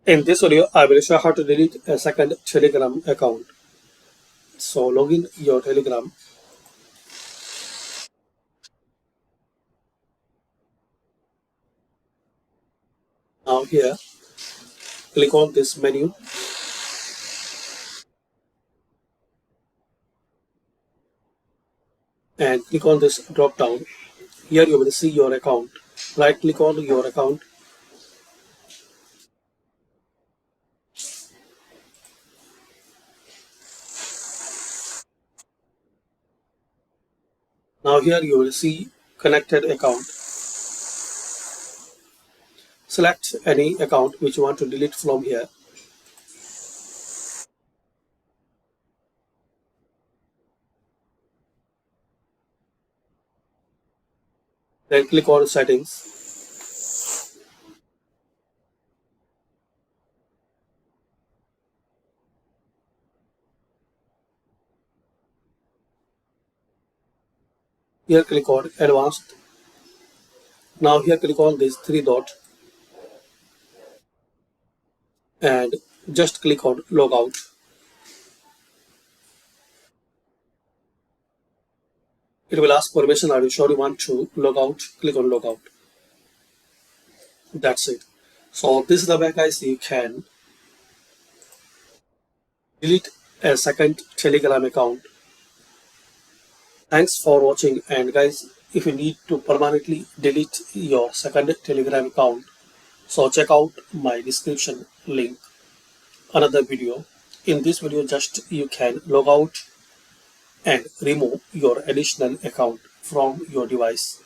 In this video, I will show how to delete a second Telegram account. So log in your Telegram. Now here, click on this menu and click on this drop down. Here you will see your account. Right click on your account. Now here you will see connected account. Select any account which you want to delete from here. Then click on settings. Here click on advanced. Now here click on this three dot and just click on logout. It will ask permission. Are you sure you want to log out? Click on logout. That's it. So this is the way, guys, you can delete a second Telegram account. Thanks for watching, and guys, if you need to permanently delete your second Telegram account, so check out my description link, another video. In this video, just you can log out and remove your additional account from your device.